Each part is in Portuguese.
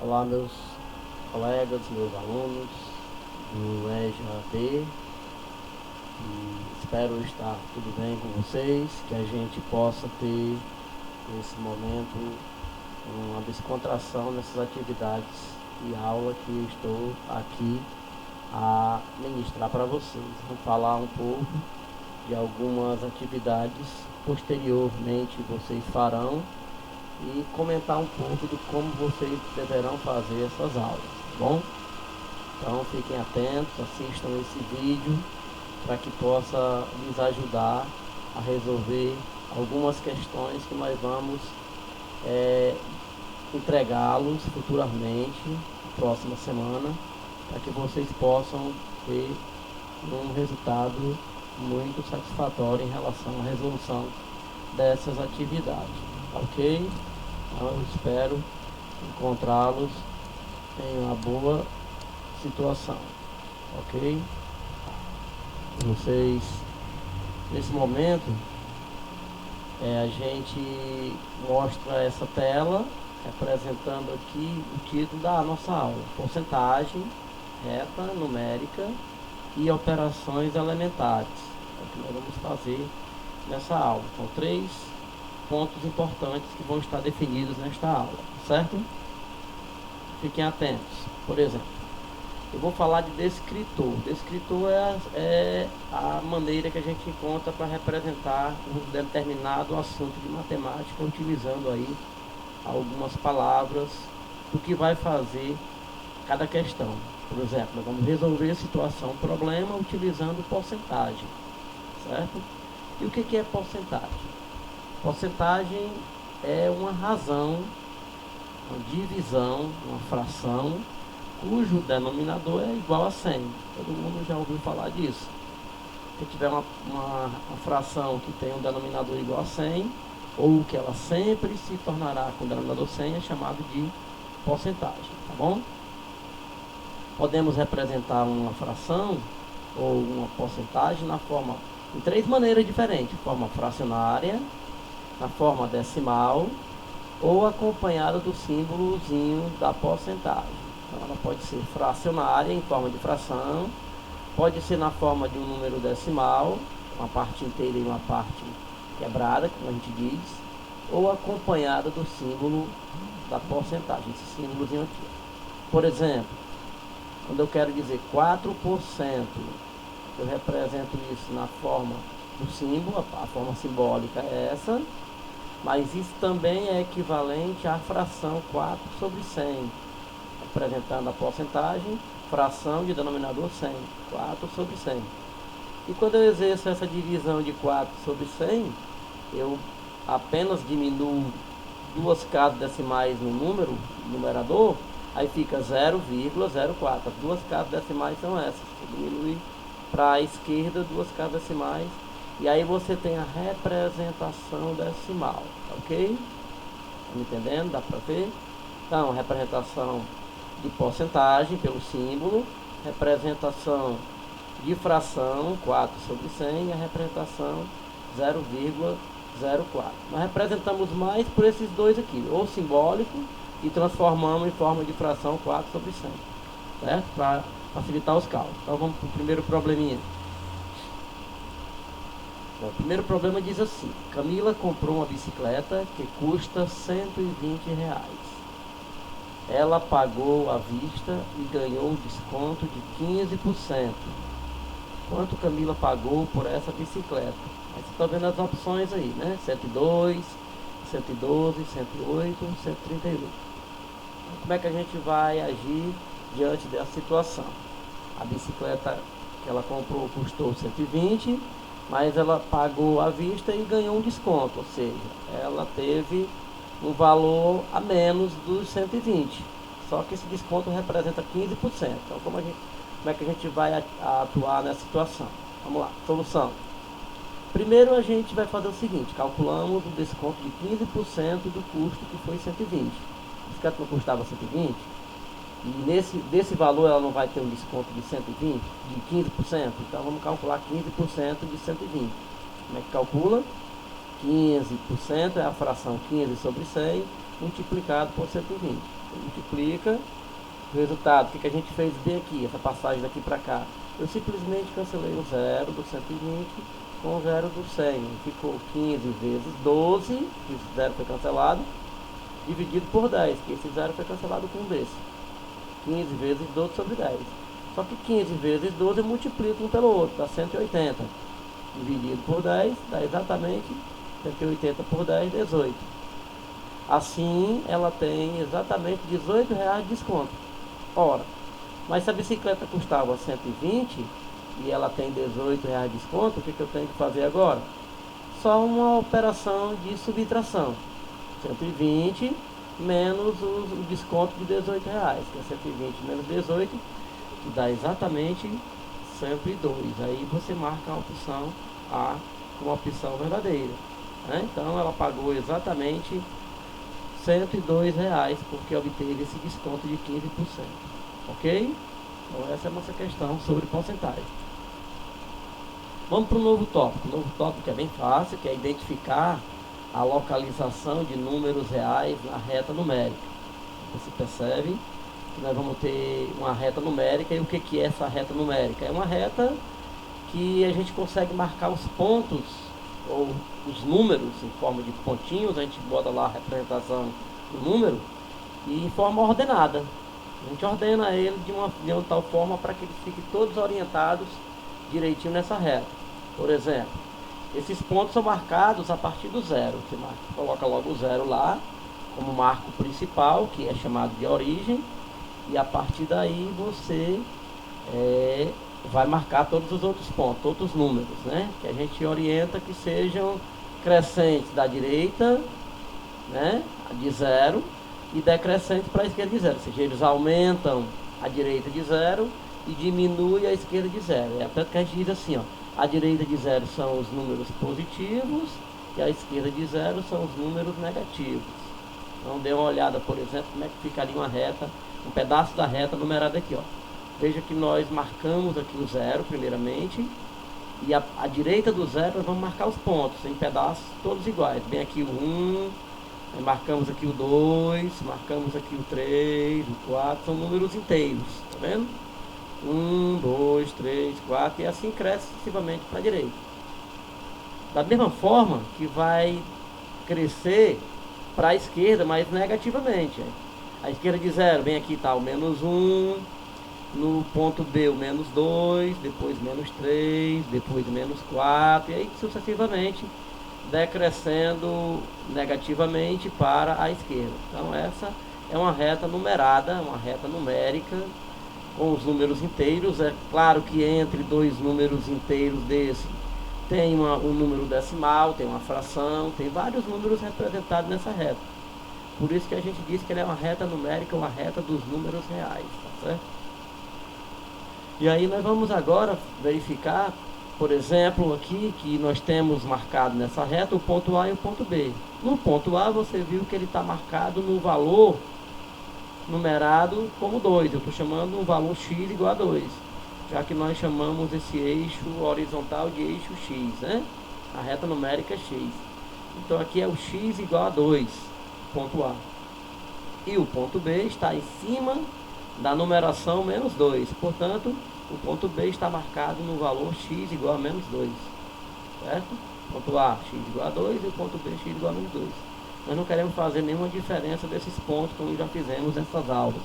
Olá, meus colegas, meus alunos do EJAD, e espero estar tudo bem com vocês, que a gente possa ter nesse momento uma descontração nessas atividades de aula que eu estou aqui a ministrar para vocês. Vou falar um pouco de algumas atividades posteriormente vocês farão e comentar um pouco de como vocês deverão fazer essas aulas, tá bom? Então fiquem atentos, assistam esse vídeo para que possa lhes ajudar a resolver algumas questões que nós vamos entregá-los futuramente, na próxima semana, para que vocês possam ter um resultado muito satisfatório em relação à resolução dessas atividades, ok? Então eu espero encontrá-los em uma boa situação, ok? Vocês, nesse momento, a gente mostra essa tela representando aqui o título da nossa aula: porcentagem, reta numérica e operações elementares. É o que nós vamos fazer nessa aula. São 3 pontos importantes que vão estar definidos nesta aula, certo? Fiquem atentos. Por exemplo, eu vou falar de descritor. Descritor é a maneira que a gente encontra para representar um determinado assunto de matemática, utilizando aí algumas palavras do que vai fazer cada questão. Por exemplo, nós vamos resolver situação, problema, utilizando porcentagem, certo? E o que é porcentagem? Porcentagem é uma razão, uma divisão, uma fração, cujo denominador é igual a 100. Todo mundo já ouviu falar disso. Se tiver uma fração que tem um denominador igual a 100, ou que ela sempre se tornará com o denominador 100, é chamado de porcentagem, tá bom? Podemos representar uma fração ou uma porcentagem em 3 maneiras diferentes: forma fracionária, na forma decimal ou acompanhada do símbolozinho da porcentagem. Então ela pode ser fracionária em forma de fração, pode ser na forma de um número decimal, uma parte inteira e uma parte quebrada, como a gente diz, ou acompanhada do símbolo da porcentagem, esse símbolozinho aqui. Por exemplo, quando eu quero dizer 4%, eu represento isso na forma do símbolo, a forma simbólica é essa, mas isso também é equivalente à fração 4 sobre 100, representando a porcentagem, fração de denominador 100, 4 sobre 100. E quando eu exerço essa divisão de 4 sobre 100, eu apenas diminuo 2 casas decimais no numerador, aí fica 0,04. As 2 casas decimais são essas. Você diminui para a esquerda 2 casas decimais, e aí você tem a representação decimal, ok? Tá me entendendo? Dá para ver? Então, representação de porcentagem pelo símbolo, representação de fração 4 sobre 100 e a representação 0,04. Nós representamos mais por esses dois aqui, ou simbólico, e transformamos em forma de fração 4 sobre 100, certo? Para facilitar os cálculos. Então vamos para o primeiro probleminha. O primeiro problema diz assim: Camila comprou uma bicicleta que custa R$ 120. Ela pagou à vista e ganhou um desconto de 15%. Quanto Camila pagou por essa bicicleta? Aí você está vendo as opções aí, né? 102, 112, 108, 138. Como é que a gente vai agir diante dessa situação? A bicicleta que ela comprou custou 120, mas ela pagou à vista e ganhou um desconto, ou seja, ela teve um valor a menos dos 120. Só que esse desconto representa 15%. Então, como é que a gente vai atuar nessa situação? Vamos lá, solução. Primeiro a gente vai fazer o seguinte: calculamos o desconto de 15% do custo, que foi 120. A bicicleta não custava 120, e desse valor ela não vai ter um desconto de 120, de 15%. Então vamos calcular 15% de 120. Como é que calcula? 15% é a fração 15 sobre 100 multiplicado por 120. Multiplica o resultado. O que a gente fez bem aqui, essa passagem daqui para cá? Eu simplesmente cancelei o zero do 120 com o zero do 100. Ficou 15 vezes 12, que esse zero foi cancelado, dividido por 10, que esse zero foi cancelado com um desse. 15 vezes 12 sobre 10. Só que 15 vezes 12 multiplica um pelo outro, dá 180. Dividido por 10, dá exatamente 180 por 10, 18. Assim, ela tem exatamente R$18 de desconto. Ora, mas se a bicicleta custava 120 e ela tem R$18 de desconto, o que eu tenho que fazer agora? Só uma operação de subtração. 120 menos o desconto de R$18, que é 120 menos 18, que dá exatamente 102. Aí você marca a opção A como opção verdadeira, né? Então ela pagou exatamente R$102 porque obteve esse desconto de 15%. Ok? Então essa é a nossa questão sobre porcentagem. Vamos para o novo tópico. O novo tópico é bem fácil, que é identificar a localização de números reais na reta numérica. Você percebe que nós vamos ter uma reta numérica. E o que é essa reta numérica? É uma reta que a gente consegue marcar os pontos ou os números em forma de pontinhos. A gente bota lá a representação do número e em forma ordenada. A gente ordena ele de uma tal forma para que eles fiquem todos orientados direitinho nessa reta. Por exemplo, esses pontos são marcados a partir do zero. Você coloca logo o zero lá como marco principal, que é chamado de origem, e a partir daí você vai marcar todos os outros pontos, outros números, né? Que a gente orienta que sejam crescentes da direita, né, de zero, e decrescentes para a esquerda de zero. Ou seja, eles aumentam a direita de zero e diminuem a esquerda de zero. É tanto que a gente diz assim, ó, a direita de zero são os números positivos e a esquerda de zero são os números negativos. Então dê uma olhada, por exemplo, como é que ficaria uma reta, um pedaço da reta numerada aqui, ó. Veja que nós marcamos aqui o zero primeiramente, e a direita do zero nós vamos marcar os pontos em pedaços todos iguais. Bem aqui o 1, marcamos aqui o 2, marcamos aqui o 3, o 4, são números inteiros, tá vendo? 1, 2, 3, 4, e assim cresce sucessivamente para a direita. Da mesma forma que vai crescer para a esquerda, mas negativamente. A esquerda de zero, bem aqui está o menos 1, no ponto B o menos 2, depois menos 3, depois menos 4, e aí sucessivamente decrescendo negativamente para a esquerda. Então essa é uma reta numerada, uma reta numérica com os números inteiros. É claro que entre dois números inteiros desse tem um número decimal, tem uma fração, tem vários números representados nessa reta. Por isso que a gente diz que ela é uma reta numérica, uma reta dos números reais, tá certo? E aí nós vamos agora verificar, por exemplo, aqui que nós temos marcado nessa reta o ponto A e o ponto B. No ponto A você viu que ele está marcado no valor numerado como 2. Eu estou chamando um valor x igual a 2, já que nós chamamos esse eixo horizontal de eixo x, né? A reta numérica é x. Então aqui é o x igual a 2, ponto A. E o ponto B está em cima da numeração menos 2. Portanto, o ponto B está marcado no valor x igual a menos 2. Certo? Ponto A, x igual a 2, e o ponto B, x igual a menos 2. Nós não queremos fazer nenhuma diferença desses pontos como já fizemos nessas aulas.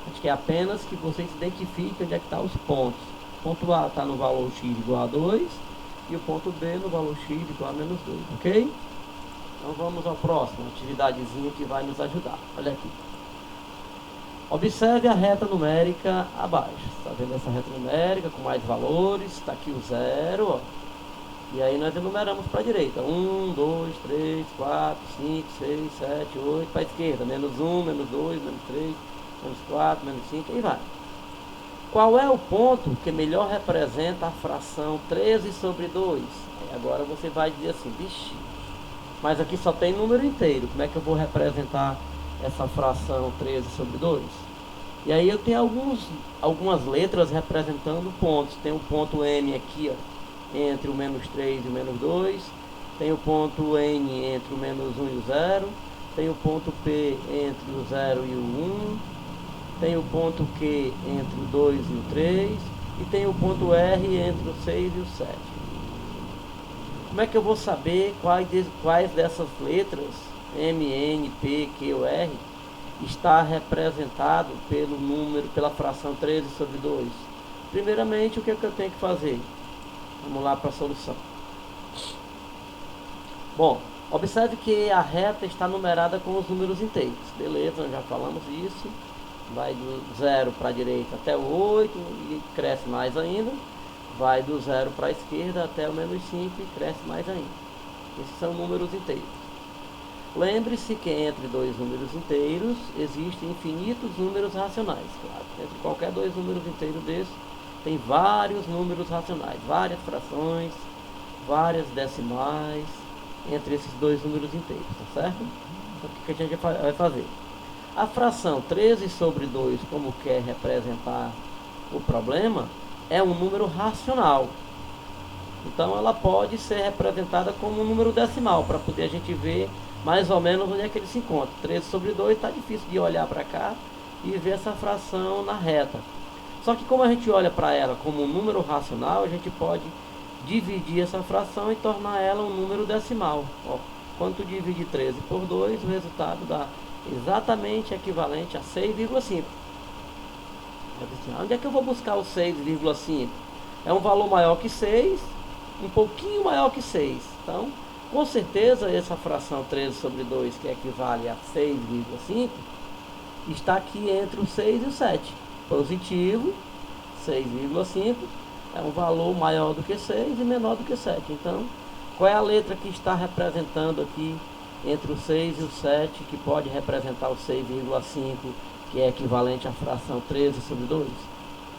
A gente quer apenas que vocês identifiquem onde é que estão os pontos. O ponto A está no valor x igual a 2 e o ponto B no valor x igual a menos 2, ok? Então vamos ao próximo, atividadezinha que vai nos ajudar. Olha aqui. Observe a reta numérica abaixo. Está vendo essa reta numérica com mais valores? Está aqui o zero, ó. E aí nós enumeramos para a direita. 1, 2, 3, 4, 5, 6, 7, 8. Para a esquerda, menos 1, menos 2, menos 3, menos 4, menos 5, e vai. Qual é o ponto que melhor representa a fração 13 sobre 2? Aí agora você vai dizer assim, vixe, mas aqui só tem número inteiro. Como é que eu vou representar essa fração 13 sobre 2? E aí eu tenho algumas letras representando pontos. Tem o ponto N aqui, ó, entre o menos 3 e o menos 2. tem o ponto N entre o menos 1 e o 0, tem o ponto P entre o 0 e o 1, tem o ponto Q entre o 2 e o 3, e tem o ponto R entre o 6 e o 7. Como é que eu vou saber quais dessas letras, M, N, P, Q ou R, está representado pela fração 13 sobre 2? Primeiramente, o que é que eu tenho que fazer? Vamos lá para a solução. Bom, observe que a reta está numerada com os números inteiros. Beleza, nós já falamos isso. Vai do 0 para a direita até o 8 e cresce mais ainda. Vai do 0 para a esquerda até o menos 5 e cresce mais ainda. Esses são números inteiros. Lembre-se que entre dois números inteiros existem infinitos números racionais. Claro, entre qualquer dois números inteiros desses tem vários números racionais, várias frações, várias decimais entre esses dois números inteiros, tá certo? Então o que a gente vai fazer? A fração 13 sobre 2, como quer representar o problema, é um número racional. Então ela pode ser representada como um número decimal, para poder a gente ver mais ou menos onde é que ele se encontra. 13 sobre 2 está difícil de olhar para cá e ver essa fração na reta. Só que como a gente olha para ela como um número racional, a gente pode dividir essa fração e tornar ela um número decimal. Ó, quando tu divide 13 por 2, o resultado dá exatamente equivalente a 6,5. Onde é que eu vou buscar o 6,5? É um valor maior que 6, um pouquinho maior que 6. Então, com certeza, essa fração 13 sobre 2, que equivale a 6,5, está aqui entre o 6 e o 7. Positivo, 6,5, é um valor maior do que 6 e menor do que 7. Então, qual é a letra que está representando aqui entre o 6 e o 7, que pode representar o 6,5, que é equivalente à fração 13 sobre 2?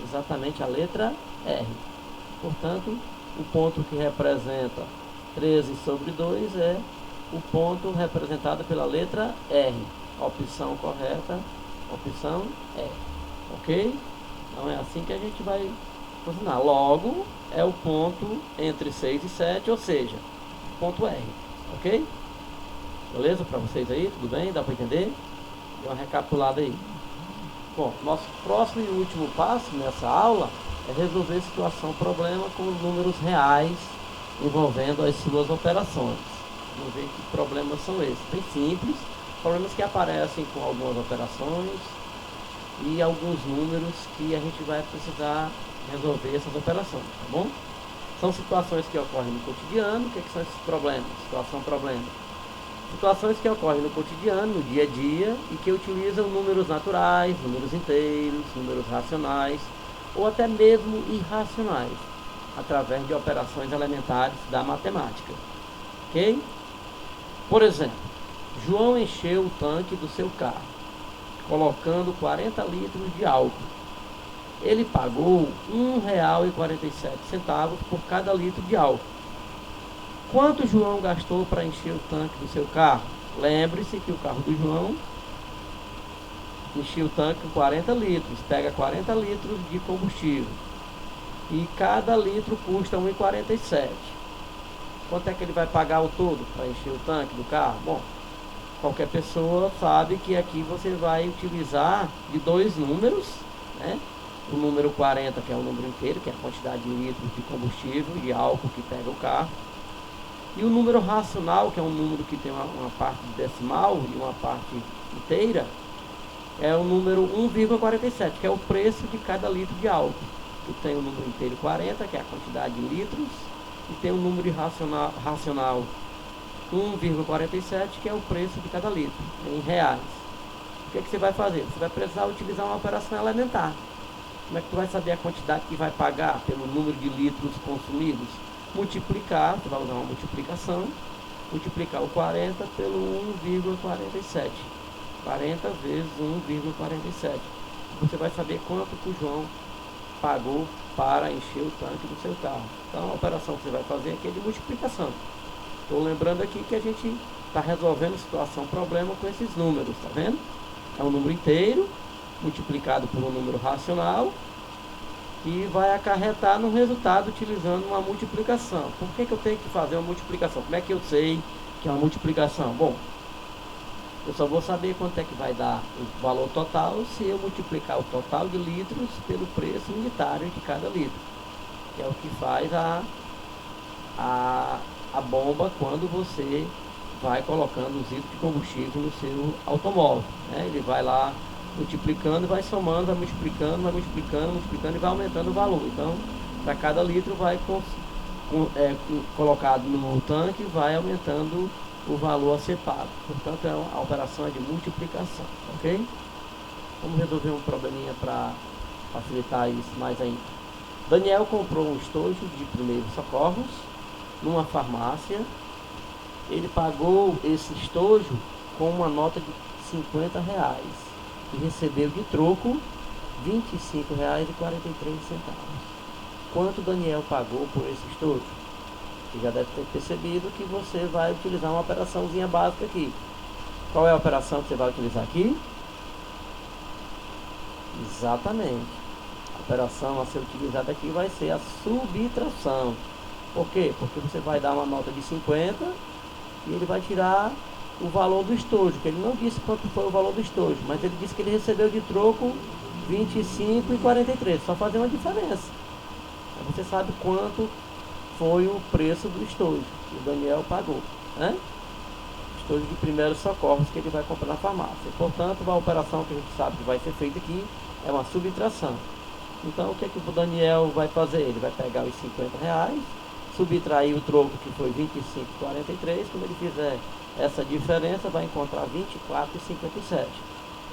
Exatamente a letra R. Portanto, o ponto que representa 13 sobre 2 é o ponto representado pela letra R. Opção correta, opção R. Ok? Então é assim que a gente vai funcionar. Logo, é o ponto entre 6 e 7, ou seja, ponto R. Ok? Beleza para vocês aí? Tudo bem? Dá para entender? Deu uma recapitulada aí. Bom, nosso próximo e último passo nessa aula é resolver situação-problema com os números reais envolvendo as suas operações. Vamos ver que problemas são esses. Bem simples, problemas que aparecem com algumas operações e alguns números que a gente vai precisar resolver essas operações, tá bom? São situações que ocorrem no cotidiano. O que são esses problemas? Situação-problema. Situações que ocorrem no cotidiano, no dia a dia, e que utilizam números naturais, números inteiros, números racionais, ou até mesmo irracionais, através de operações elementares da matemática. Ok? Por exemplo, João encheu o tanque do seu carro, colocando 40 litros de álcool. Ele pagou R$ 1,47 por cada litro de álcool. Quanto João gastou para encher o tanque do seu carro? Lembre-se que o carro do João encheu o tanque com 40 litros, pega 40 litros de combustível. E cada litro custa R$ 1,47. Quanto é que ele vai pagar ao todo para encher o tanque do carro? Bom, qualquer pessoa sabe que aqui você vai utilizar de dois números, né? O número 40, que é o número inteiro, que é a quantidade de litros de combustível, de álcool que pega o carro. E o número racional, que é um número que tem uma parte decimal e uma parte inteira, é o número 1,47, que é o preço de cada litro de álcool. Tu tem o número inteiro 40, que é a quantidade de litros, e tem o número racional 1,47, que é o preço de cada litro, em reais. O que você vai fazer? Você vai precisar utilizar uma operação elementar. Como é que tu vai saber a quantidade que vai pagar pelo número de litros consumidos? Multiplicar, você vai usar uma multiplicação, multiplicar o 40 pelo 1,47. 40 vezes 1,47. Você vai saber quanto que o João pagou para encher o tanque do seu carro. Então a operação que você vai fazer aqui é de multiplicação. Estou lembrando aqui que a gente está resolvendo situação-problema com esses números, tá vendo? É um número inteiro multiplicado por um número racional que vai acarretar no resultado utilizando uma multiplicação. Por que eu tenho que fazer uma multiplicação? Como é que eu sei que é uma multiplicação? Bom, eu só vou saber quanto é que vai dar o valor total se eu multiplicar o total de litros pelo preço unitário de cada litro, que é o que faz a bomba quando você vai colocando os litros de combustível no seu automóvel, né? Ele vai lá multiplicando, vai somando, vai multiplicando, multiplicando e vai aumentando o valor. Então, para cada litro vai colocado no tanque, vai aumentando o valor a ser pago. Portanto, a operação é de multiplicação, ok? Vamos resolver um probleminha para facilitar isso mais ainda. Daniel comprou um estojo de primeiros socorros numa farmácia. Ele pagou esse estojo com uma nota de R$ 50 e recebeu de troco R$ 25,43. Quanto Daniel pagou por esse estojo? Você já deve ter percebido que você vai utilizar uma operaçãozinha básica aqui. Qual é a operação que você vai utilizar aqui? Exatamente. A operação a ser utilizada aqui vai ser a subtração. Por quê? Porque você vai dar uma nota de 50 e ele vai tirar o valor do estojo, que ele não disse quanto foi o valor do estojo, mas ele disse que ele recebeu de troco R$ 25,43. Só fazer uma diferença. Aí você sabe quanto foi o preço do estojo que o Daniel pagou, né? Estojo de primeiros socorros que ele vai comprar na farmácia. Portanto, a operação que a gente sabe que vai ser feita aqui é uma subtração. Então, o que é que o Daniel vai fazer? Ele vai pegar os R$ 50, subtrair o troco que foi R$ 25,43. Quando ele fizer essa diferença, vai encontrar R$ 24,57.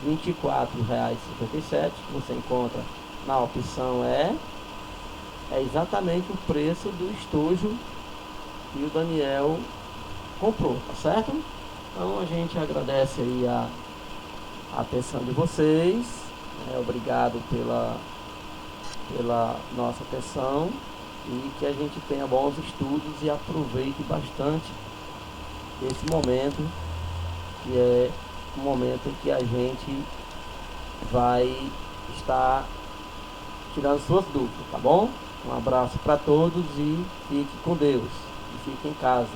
R$ 24,57 que você encontra na opção é exatamente o preço do estojo que o Daniel comprou, tá certo? Então a gente agradece aí a atenção de vocês, obrigado pela nossa atenção e que a gente tenha bons estudos e aproveite bastante esse momento, que é o momento em que a gente vai estar tirando suas dúvidas, tá bom? Um abraço para todos e fique com Deus. E fique em casa.